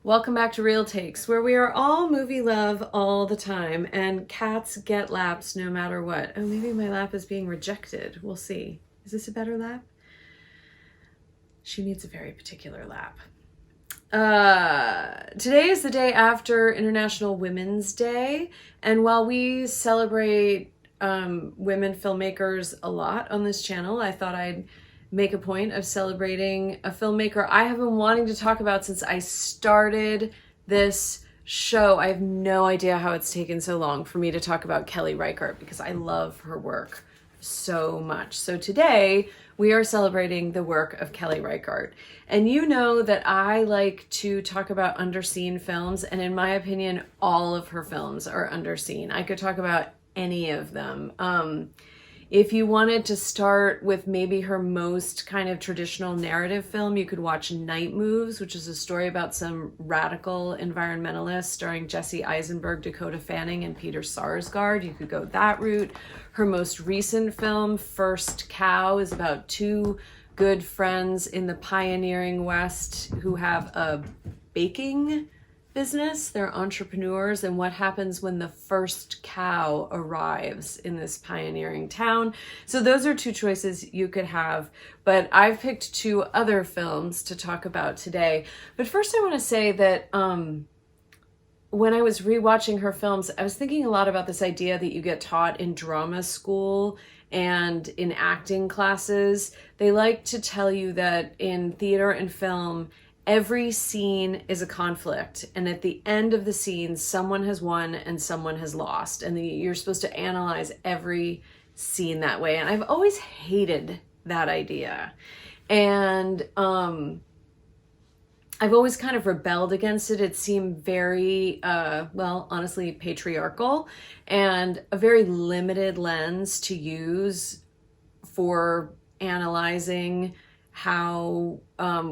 Welcome back to Real Takes, where we are all movie love all the time, and cats get laps no matter what. Oh, maybe my lap is being rejected. We'll see. Is this a better lap? She needs a very particular lap. Today is the day after International Women's Day, and while we celebrate women filmmakers a lot on this channel, I thought I'd make a point of celebrating a filmmaker I have been wanting to talk about since I started this show. I have no idea how it's taken so long for me to talk about Kelly Reichardt because I love her work so much. So today we are celebrating the work of Kelly Reichardt. And you know that I like to talk about underseen films, and in my opinion, all of her films are underseen. I could talk about any of them. If you wanted to start with maybe her most kind of traditional narrative film, you could watch Night Moves, which is a story about some radical environmentalists starring Jesse Eisenberg, Dakota Fanning, and Peter Sarsgaard. You could go that route. Her most recent film, First Cow, is about two good friends in the pioneering West who have a baking business. They're entrepreneurs, and what happens when the first cow arrives in this pioneering town. So those are two choices you could have, but I've picked two other films to talk about today. But first I want to say that when I was rewatching her films, I was thinking a lot about this idea that you get taught in drama school and in acting classes. They like to tell you that in theater and film, every scene is a conflict, and at the end of the scene, someone has won and someone has lost, and you're supposed to analyze every scene that way. And I've always hated that idea, and I've always kind of rebelled against it. It seemed very, well, honestly, patriarchal, and a very limited lens to use for analyzing how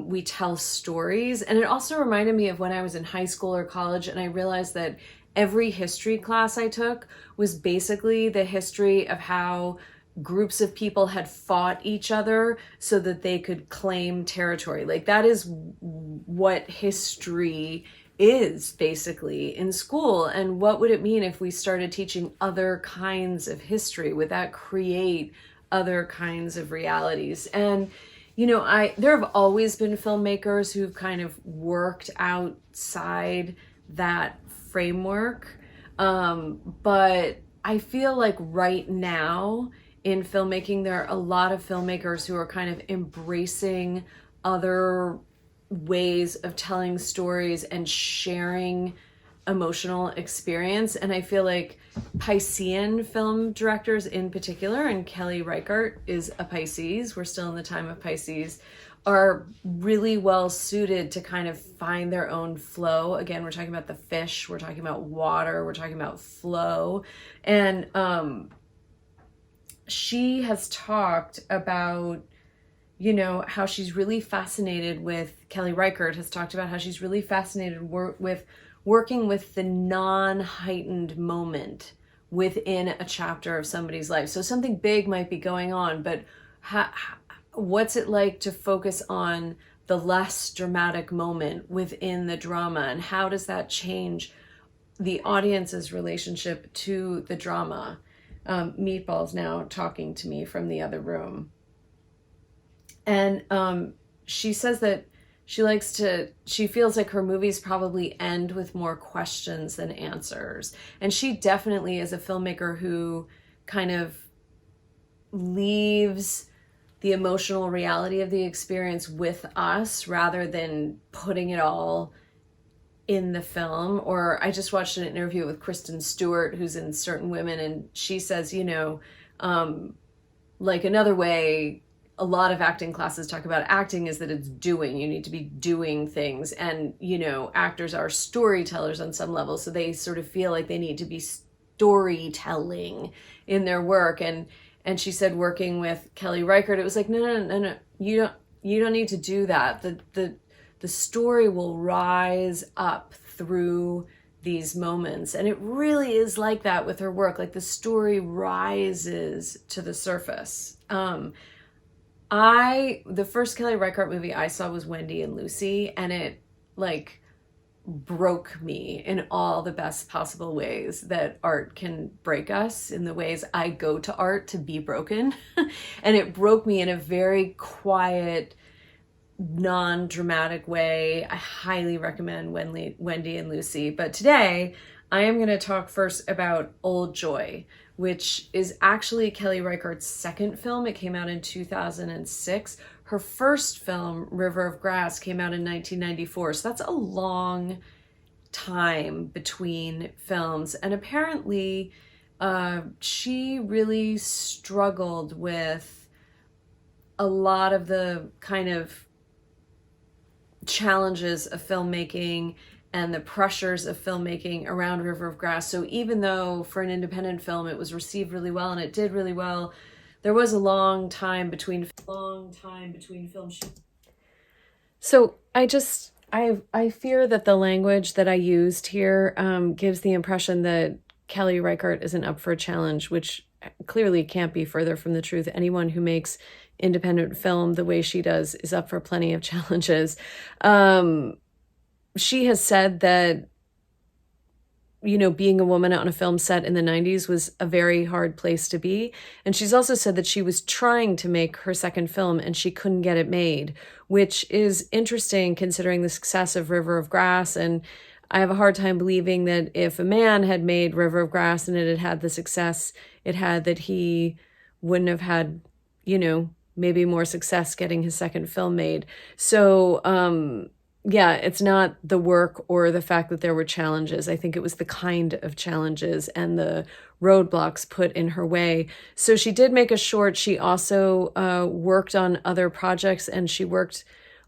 we tell stories. And it also reminded me of when I was in high school or college, and I realized that every history class I took was basically the history of how groups of people had fought each other so that they could claim territory. Like, that is what history is basically in school. And what would it mean if we started teaching other kinds of history? Would that create other kinds of realities? And you know, there have always been filmmakers who've kind of worked outside that framework. But I feel like right now in filmmaking, there are a lot of filmmakers who are kind of embracing other ways of telling stories and sharing emotional experience. And I feel like Piscean film directors in particular, and Kelly Reichardt is a Pisces, we're still in the time of Pisces, are really well suited to kind of find their own flow. Again, we're talking about the fish, we're talking about water, we're talking about flow. And she has talked about, you know, how she's really fascinated with, Kelly Reichardt has talked about how she's really fascinated with working with the non-heightened moment within a chapter of somebody's life. So something big might be going on, but what's it like to focus on the less dramatic moment within the drama, and how does that change the audience's relationship to the drama? Meatball's now talking to me from the other room. And she says that she feels like her movies probably end with more questions than answers. And she definitely is a filmmaker who kind of leaves the emotional reality of the experience with us rather than putting it all in the film. Or I just watched an interview with Kristen Stewart, who's in Certain Women, and she says, you know, like another way a lot of acting classes talk about acting is that it's doing. You need to be doing things. And, you know, actors are storytellers on some level, so they sort of feel like they need to be storytelling in their work. And she said working with Kelly Reichardt, it was like, no. You don't need to do that. The story will rise up through these moments. And it really is like that with her work. Like, the story rises to the surface. The first Kelly Reichardt movie I saw was Wendy and Lucy, and it, like, broke me in all the best possible ways that art can break us, in the ways I go to art to be broken. And it broke me in a very quiet, non-dramatic way. I highly recommend Wendy and Lucy. But today I am going to talk first about Old Joy, which is actually Kelly Reichardt's second film. It came out in 2006. Her first film, River of Grass, came out in 1994. So that's a long time between films. And apparently she really struggled with a lot of the kind of challenges of filmmaking and the pressures of filmmaking around River of Grass. So even though for an independent film it was received really well and it did really well, there was a long time between film shoots. So I fear that the language that I used here gives the impression that Kelly Reichardt isn't up for a challenge, which clearly can't be further from the truth. Anyone who makes independent film the way she does is up for plenty of challenges. She has said that, you know, being a woman on a film set in the 90s was a very hard place to be. And she's also said that she was trying to make her second film and she couldn't get it made, which is interesting considering the success of River of Grass. And I have a hard time believing that if a man had made River of Grass and it had had the success it had, that he wouldn't have had, you know, maybe more success getting his second film made. So, yeah, it's not the work or the fact that there were challenges. I think it was the kind of challenges and the roadblocks put in her way. So she did make a short. She also worked on other projects, and she worked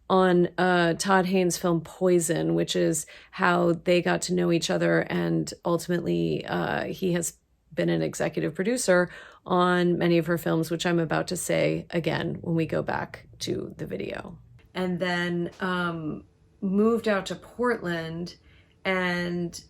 on Todd Haynes' film Poison, which is how they got to know each other. And ultimately, he has been an executive producer on many of her films, which I'm about to say again when we go back to the video. And then moved out to Portland, and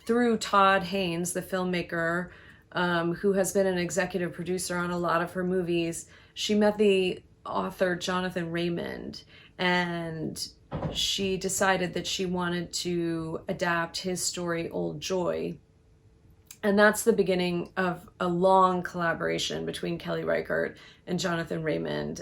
through Todd Haynes, the filmmaker, who has been an executive producer on a lot of her movies, she met the author Jonathan Raymond, and she decided that she wanted to adapt his story Old Joy. And that's the beginning of a long collaboration between Kelly Reichardt and Jonathan Raymond.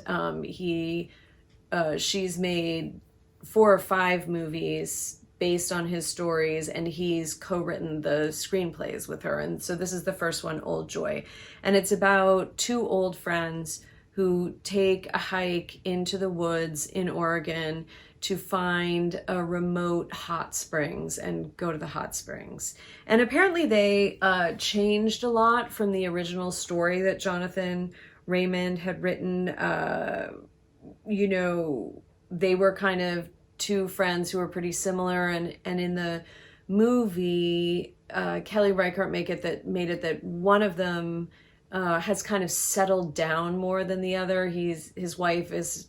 She's made 4 or 5 movies based on his stories, and he's co-written the screenplays with her. And so this is the first one, Old Joy. And it's about 2 old friends who take a hike into the woods in Oregon to find a remote hot springs and go to the hot springs. And apparently they changed a lot from the original story that Jonathan Raymond had written. You know, they were kind of 2 friends who were pretty similar, and in the movie, Kelly Reichardt made it that one of them has kind of settled down more than the other. His wife is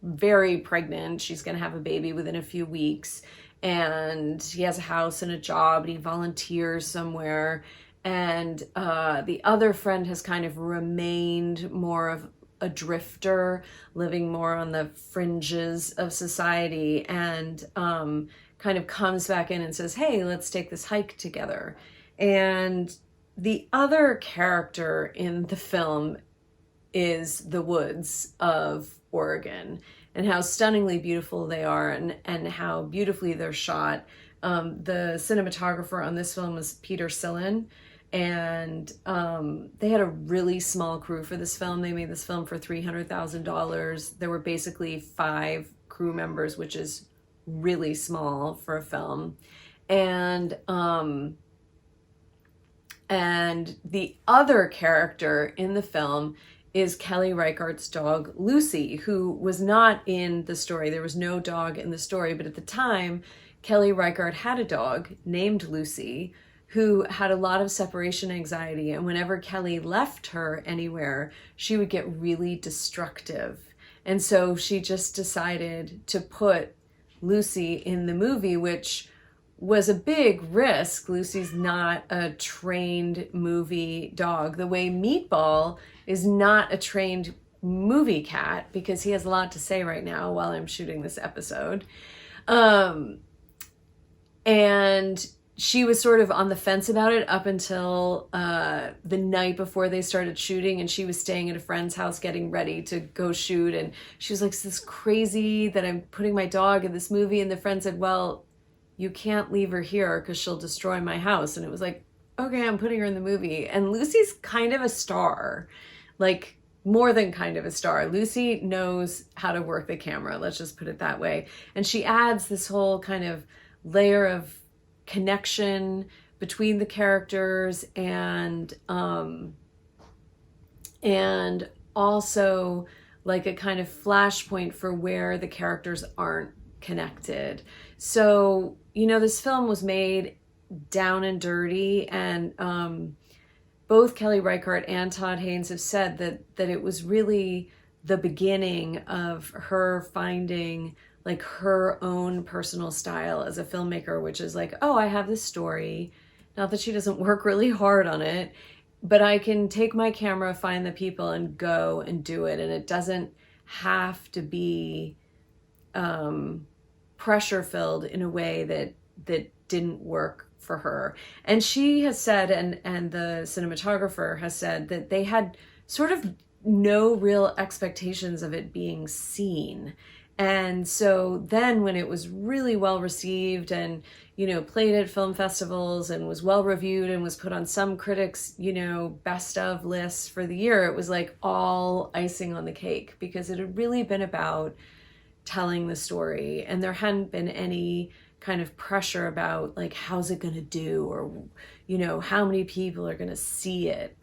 very pregnant. She's going to have a baby within a few weeks, and he has a house and a job, and he volunteers somewhere. And the other friend has kind of remained more of a drifter, living more on the fringes of society, and kind of comes back in and says, hey, let's take this hike together. And the other character in the film is the woods of Oregon, and how stunningly beautiful they are, and how beautifully they're shot. The cinematographer on this film was Peter Sillen, and they had a really small crew for this film. They made this film for $300,000. There were basically 5 crew members, which is really small for a film. And the other character in the film is Kelly Reichardt's dog, Lucy, who was not in the story. There was no dog in the story, but at the time, Kelly Reichardt had a dog named Lucy who had a lot of separation anxiety, and whenever Kelly left her anywhere, she would get really destructive. And so she just decided to put Lucy in the movie, which was a big risk. Lucy's not a trained movie dog, the way Meatball is not a trained movie cat, because he has a lot to say right now while I'm shooting this episode. And she was sort of on the fence about it up until the night before they started shooting, and she was staying at a friend's house getting ready to go shoot, and she was like, "This is crazy that I'm putting my dog in this movie," and the friend said, "Well, you can't leave her here because she'll destroy my house." And it was like, okay, I'm putting her in the movie. And Lucy's kind of a star, like more than kind of a star. Lucy knows how to work the camera, let's just put it that way. And she adds this whole kind of layer of connection between the characters, and also like a kind of flashpoint for where the characters aren't connected. So, you know, this film was made down and dirty, and both Kelly Reichardt and Todd Haynes have said that it was really the beginning of her finding like her own personal style as a filmmaker, which is like, oh, I have this story. Not that she doesn't work really hard on it, but I can take my camera, find the people, and go and do it. And it doesn't have to be pressure filled in a way that didn't work for her. And she has said, and the cinematographer has said, that they had sort of no real expectations of it being seen. And so then when it was really well received and, you know, played at film festivals and was well reviewed and was put on some critics, you know, best of lists for the year, it was like all icing on the cake, because it had really been about telling the story, and there hadn't been any kind of pressure about like, how's it going to do, or, you know, how many people are going to see it.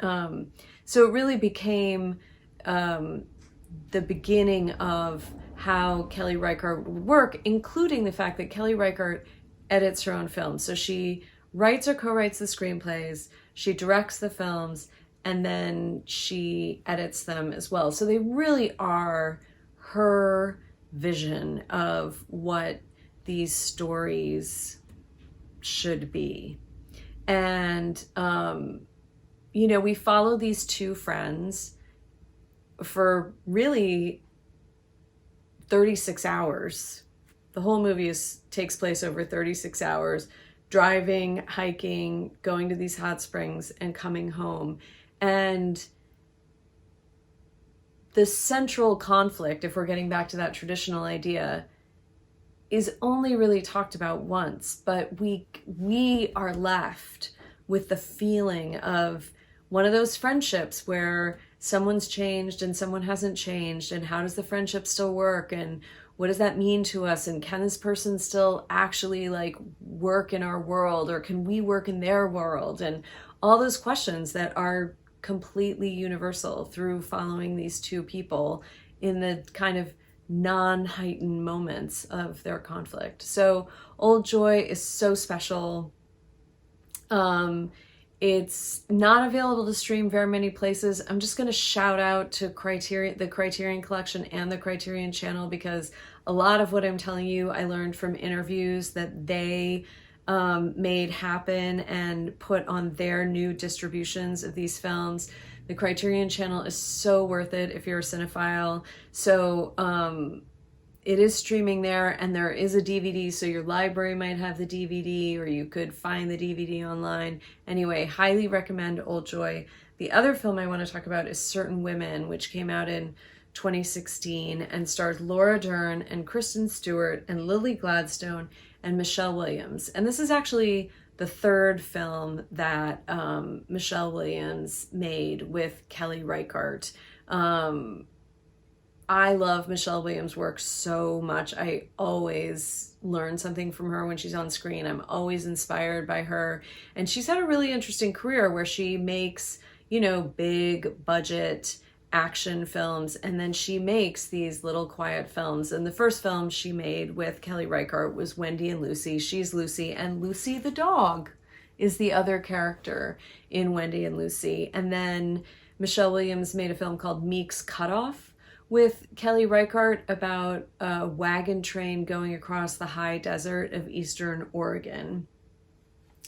So it really became the beginning of how Kelly Reichardt would work, including the fact that Kelly Reichardt edits her own films. So she writes or co-writes the screenplays, she directs the films, and then she edits them as well. So they really are her vision of what these stories should be. And, you know, we follow these two friends for really 36 hours. The whole movie takes place over 36 hours, driving, hiking, going to these hot springs, and coming home. And the central conflict, if we're getting back to that traditional idea, is only really talked about once, but we are left with the feeling of one of those friendships where someone's changed and someone hasn't changed, and how does the friendship still work, and what does that mean to us, and can this person still actually like work in our world, or can we work in their world, and all those questions that are completely universal through following these two people in the kind of non-heightened moments of their conflict. So Old Joy is so special. It's not available to stream very many places. I'm just going to shout out to Criterion, the Criterion Collection and the Criterion Channel, because a lot of what I'm telling you, I learned from interviews that they made happen and put on their new distributions of these films. The Criterion Channel is so worth it if you're a cinephile. So it is streaming there, and there is a DVD, so your library might have the DVD, or you could find the DVD online. Anyway, highly recommend Old Joy. The other film I want to talk about is Certain Women, which came out in 2016 and stars Laura Dern and Kristen Stewart and Lily Gladstone and Michelle Williams. And this is actually the third film that Michelle Williams made with Kelly Reichardt. I love Michelle Williams' work so much. I always learn something from her when she's on screen. I'm always inspired by her. And she's had a really interesting career where she makes, you know, big budget action films, and then she makes these little quiet films. And the first film she made with Kelly Reichardt was Wendy and Lucy. She's Lucy, and Lucy the dog is the other character in Wendy and Lucy. And then Michelle Williams made a film called Meek's Cutoff with Kelly Reichardt about a wagon train going across the high desert of Eastern Oregon.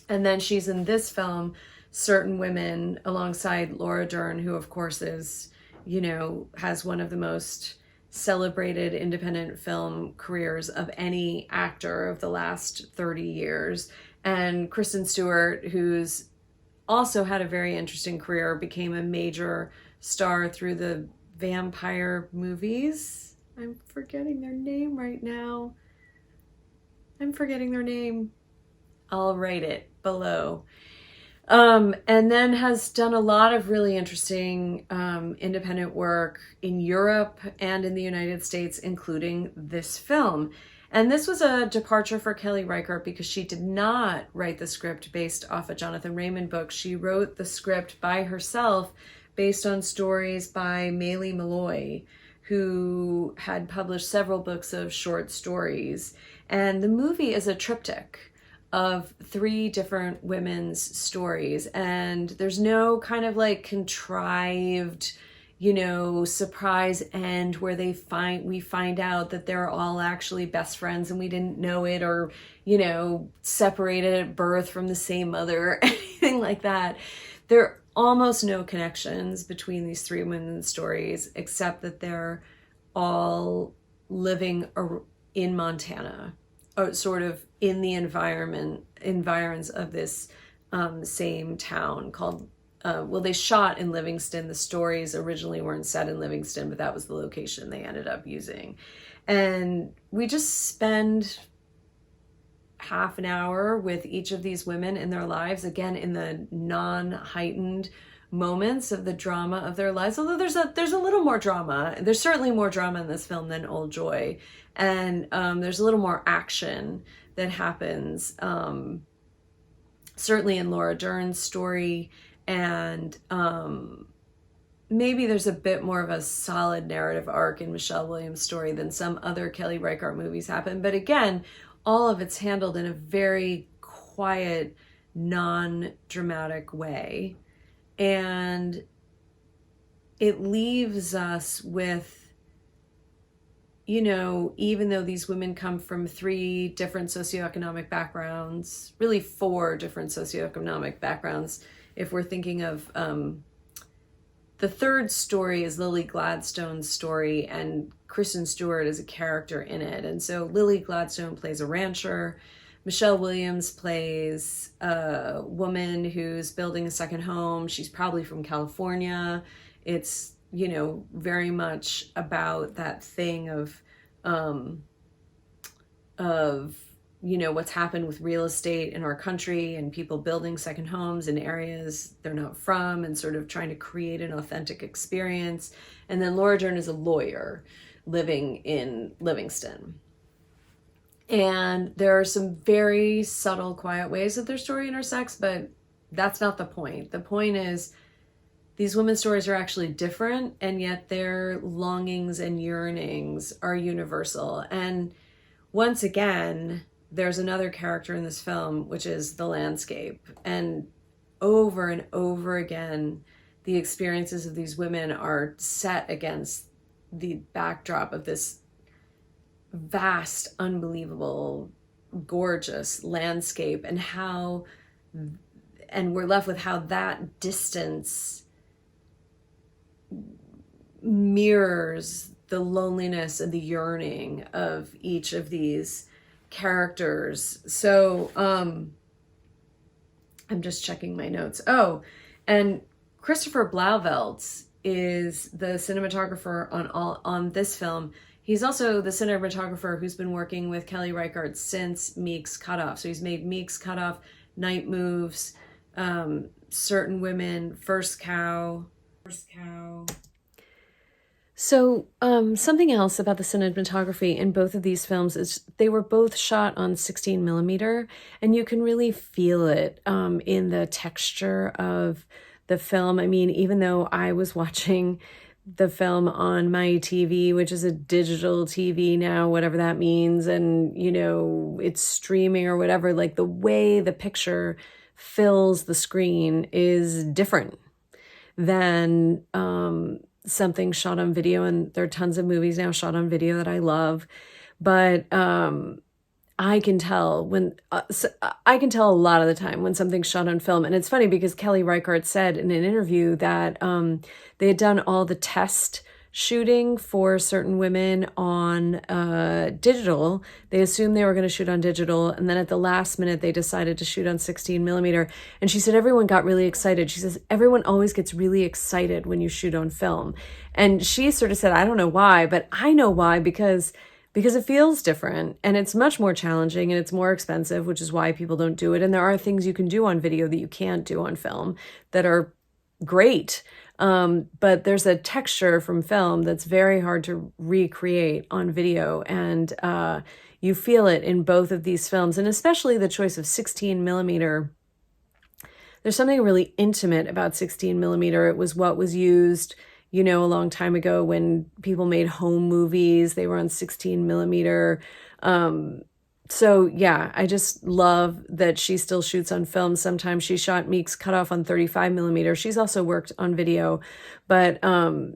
And then she's in this film, Certain Women, alongside Laura Dern, who of course is, you know, has one of the most celebrated independent film careers of any actor of the last 30 years. And Kristen Stewart, who's also had a very interesting career, became a major star through the vampire movies. I'm forgetting their name right now. I'm forgetting their name. I'll write it below. And then has done a lot of really interesting independent work in Europe and in the United States, including this film. And this was a departure for Kelly Reichardt because she did not write the script based off a Jonathan Raymond book. She wrote the script by herself based on stories by Maile Malloy, who had published several books of short stories. And the movie is a triptych of 3 different women's stories. And there's no kind of like contrived, you know, surprise end where we find out that they're all actually best friends and we didn't know it, or, you know, separated at birth from the same mother or anything like that. There are almost no connections between these 3 women's stories, except that they're all living in Montana, or sort of in the environs of this same town called, well, they shot in Livingston. The stories originally weren't set in Livingston, but that was the location they ended up using. And we just spend half an hour with each of these women in their lives, again, in the non-heightened moments of the drama of their lives. Although there's a little more drama. There's certainly more drama in this film than Old Joy. And there's a little more action that happens, certainly in Laura Dern's story. And maybe there's a bit more of a solid narrative arc in Michelle Williams' story than some other Kelly Reichardt movies happen. But again, all of it's handled in a very quiet, non-dramatic way. And it leaves us with, you know, even though these women come from 3 different socioeconomic backgrounds, really 4 different socioeconomic backgrounds, if we're thinking of the third story is Lily Gladstone's story, and Kristen Stewart is a character in it. And so Lily Gladstone plays a rancher. Michelle Williams plays a woman who's building a second home. She's probably from California. It's, you know, very much about that thing of you know, what's happened with real estate in our country and people building second homes in areas they're not from and sort of trying to create an authentic experience. And then Laura Dern is a lawyer living in Livingston. And there are some very subtle, quiet ways that their story intersects, but that's not the point. The point is these women's stories are actually different, and yet their longings and yearnings are universal. And once again, there's another character in this film, which is the landscape. And over again, the experiences of these women are set against the backdrop of this vast, unbelievable, gorgeous landscape, and we're left with how that distance mirrors the loneliness and the yearning of each of these characters. So I'm just checking my notes. Oh, and Christopher Blauvelt is the cinematographer on this film. He's also the cinematographer who's been working with Kelly Reichardt since Meek's Cutoff. So he's made Meek's Cutoff, Night Moves, Certain Women, First Cow. So something else about the cinematography in both of these films is they were both shot on 16 millimeter, and you can really feel it in the texture of the film. I mean, even though I was watching the film on my TV, which is a digital TV now, whatever that means, and, you know, it's streaming or whatever, like the way the picture fills the screen is different than something shot on video. And there are tons of movies now shot on video that I love, but I can tell I can tell a lot of the time when something's shot on film. And it's funny because Kelly Reichardt said in an interview that they had done all the test shooting for certain women on digital. They assumed they were going to shoot on digital, and then at the last minute they decided to shoot on 16 millimeter. And she said everyone got really excited. She says everyone always gets really excited when you shoot on film. And she sort of said, I don't know why, but I know why, because it feels different and it's much more challenging and it's more expensive, which is why people don't do it. And there are things you can do on video that you can't do on film that are great. But there's a texture from film that's very hard to recreate on video. And you feel it in both of these films, and especially the choice of 16 millimeter. There's something really intimate about 16 millimeter. It was what was used, you know, a long time ago when people made home movies. They were on 16 millimeter. So yeah, I just love that she still shoots on film. Sometimes she shot Meek's Cutoff on 35 millimeter. She's also worked on video, but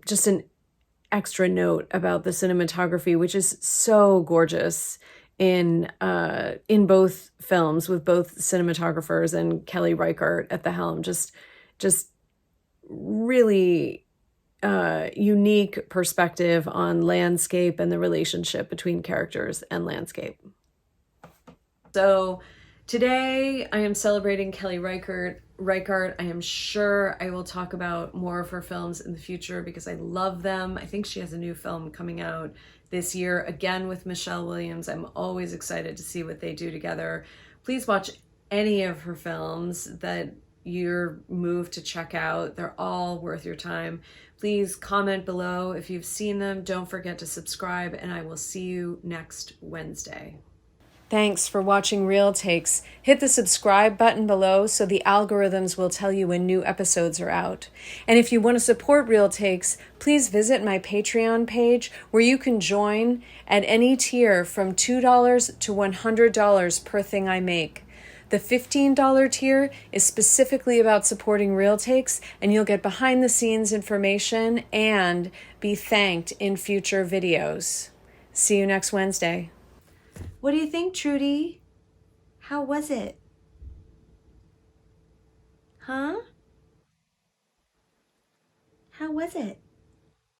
just an extra note about the cinematography, which is so gorgeous in both films, with both cinematographers and Kelly Reichardt at the helm. Just really unique perspective on landscape and the relationship between characters and landscape. So today I am celebrating Kelly Reichardt. I am sure I will talk about more of her films in the future because I love them. I think she has a new film coming out this year, again with Michelle Williams. I'm always excited to see what they do together. Please watch any of her films that you're moved to check out. They're all worth your time. Please comment below if you've seen them. Don't forget to subscribe, and I will see you next Wednesday. Thanks for watching Real Takes. Hit the subscribe button below so the algorithms will tell you when new episodes are out. And if you want to support Real Takes, please visit my Patreon page where you can join at any tier from $2 to $100 per thing I make. The $15 tier is specifically about supporting Real Takes, and you'll get behind the scenes information and be thanked in future videos. See you next Wednesday. What do you think, Trudy? How was it? Huh? How was it?